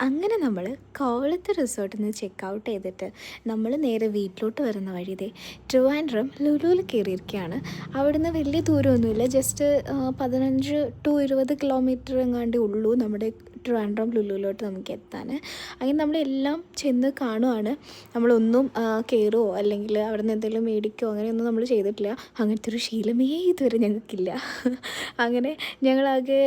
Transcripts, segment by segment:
അങ്ങനെ നമ്മൾ കോവളത്ത് റിസോർട്ടിൽ നിന്ന് ചെക്ക് ഔട്ട് ചെയ്തിട്ട് നമ്മൾ നേരെ വീട്ടിലോട്ട് വരുന്ന വഴി ട്രിവാൻഡ്രം ലുലുവിൽ കയറിയിരിക്കുകയാണ്. അവിടുന്ന് വലിയ ദൂരമൊന്നുമില്ല, ജസ്റ്റ് 15 to 20 കിലോമീറ്റർ എങ്ങാണ്ടേ ഉള്ളൂ നമ്മുടെ ട്രിവാൻഡ്രം ലുലുവിലോട്ട് നമുക്ക് എത്താൻ. അങ്ങനെ നമ്മളെല്ലാം ചെന്ന് കാണുവാണ്. നമ്മളൊന്നും കയറുമോ അല്ലെങ്കിൽ അവിടെ നിന്ന് എന്തെങ്കിലും മേടിക്കുകയോ അങ്ങനെയൊന്നും നമ്മൾ ചെയ്തിട്ടില്ല. അങ്ങനത്തെ ഒരു ശീലമേ ഇതുവരെ ഞങ്ങൾക്കില്ല. അങ്ങനെ ഞങ്ങളാകെ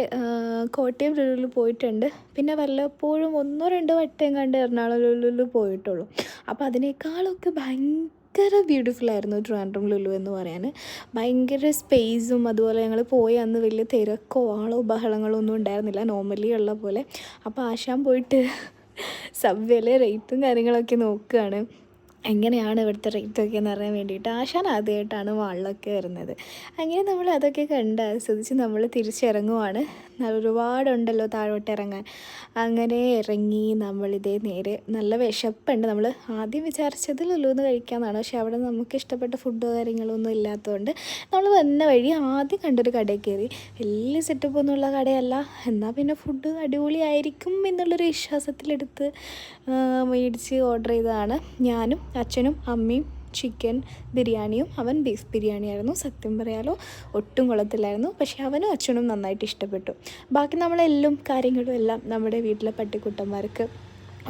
കോട്ടയം ലുലുവിൽ പോയിട്ടുണ്ട്. പിന്നെ വല്ലപ്പോഴും 1-2 വട്ടം കണ്ട് എറണാകുളം ലുലുവിൽ പോയിട്ടുള്ളൂ. അപ്പോൾ അതിനേക്കാളൊക്കെ ഭയങ്കര ബ്യൂട്ടിഫുള്ളായിരുന്നു ട്രിവാൻഡ്രം ലുലു എന്ന് പറയാൻ. ഭയങ്കര സ്പേസും, അതുപോലെ ഞങ്ങൾ പോയ അന്ന് വലിയ തിരക്കോ ആളോ ബഹളങ്ങളോ ഒന്നും ഉണ്ടായിരുന്നില്ല, നോർമലി ഉള്ള പോലെ. അപ്പോൾ ആശാൻ പോയിട്ട് സബ്വേയിലെ റേറ്റും കാര്യങ്ങളൊക്കെ നോക്കുകയാണ്, എങ്ങനെയാണ് ഇവിടുത്തെ റേറ്റൊക്കെ എന്ന് അറിയാൻ വേണ്ടിയിട്ട്. ആശാൻ ആദ്യമായിട്ടാണ് മാളിലൊക്കെ വരുന്നത്. അങ്ങനെ നമ്മൾ അതൊക്കെ കണ്ട് ആസ്വദിച്ച് നമ്മൾ തിരിച്ചിറങ്ങുവാണ്. ഒരുപാടുണ്ടല്ലോ താഴോട്ട് ഇറങ്ങാൻ. അങ്ങനെ ഇറങ്ങി നമ്മളിതേ നേരെ, നല്ല വിശപ്പുണ്ട്. നമ്മൾ ആദ്യം വിചാരിച്ചത് ലുലുന്ന് കഴിക്കാമെന്നാണ്, പക്ഷേ അവിടെ നമുക്ക് ഇഷ്ടപ്പെട്ട ഫുഡോ കാര്യങ്ങളോ ഒന്നും ഇല്ലാത്തതുകൊണ്ട് നമ്മൾ വന്ന വഴി ആദ്യം കണ്ടൊരു കടയിൽ കയറി. വലിയ സെറ്റപ്പൊന്നുമുള്ള കടയല്ല, എന്നാൽ പിന്നെ ഫുഡ് അടിപൊളിയായിരിക്കും എന്നുള്ളൊരു വിശ്വാസത്തിലെടുത്ത് മേടിച്ച് ഓർഡർ ചെയ്തതാണ്. ഞാനും അച്ഛനും അമ്മയും ചിക്കൻ ബിരിയാണിയും, അവൻ ബീഫ് ബിരിയാണിയായിരുന്നു. സത്യം പറയാലോ ഒട്ടും കൊള്ളത്തില്ലായിരുന്നു, പക്ഷേ അവനും അച്ഛനും നന്നായിട്ട് ഇഷ്ടപ്പെട്ടു. ബാക്കി നമ്മളെല്ലാം കാര്യങ്ങളും എല്ലാം നമ്മുടെ വീട്ടിലെ പട്ടിക്കുട്ടന്മാർക്ക്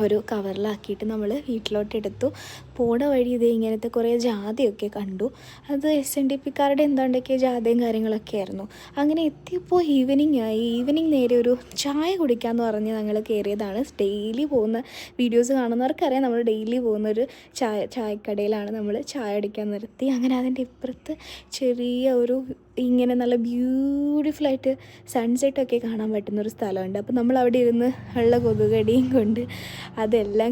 ഒരു കവറിലാക്കിയിട്ട് നമ്മൾ വീട്ടിലോട്ട് എടുത്തു. പോണ വഴി ഇതേ ഇങ്ങനത്തെ കുറേ ജാതിയൊക്കെ കണ്ടു. അത് SNDPക്കാരുടെ എന്താണ്ടൊക്കെ ജാഥയും കാര്യങ്ങളൊക്കെ ആയിരുന്നു. അങ്ങനെ എത്തിയപ്പോൾ ഈവനിങ് ആയി. ഈവനിങ് നേരെ ഒരു ചായ കുടിക്കാമെന്ന് പറഞ്ഞ് ഞങ്ങൾ കയറിയതാണ്. ഡെയിലി പോകുന്ന വീഡിയോസ് കാണുന്നവർക്കറിയാം, നമ്മൾ ഡെയിലി പോകുന്നൊരു ചായക്കടയിലാണ് നമ്മൾ ചായ അടിക്കാൻ നിർത്തി. അങ്ങനെ അതിൻ്റെ ഇപ്പുറത്ത് ചെറിയ ഒരു ഇങ്ങനെ നല്ല ബ്യൂട്ടിഫുള്ളായിട്ട് സൺസെറ്റൊക്കെ കാണാൻ പറ്റുന്നൊരു സ്ഥലമുണ്ട്. അപ്പോൾ നമ്മൾ അവിടെ ഇരുന്ന് ഉള്ള കൊതുകടിയും കൊണ്ട് അതെല്ലാം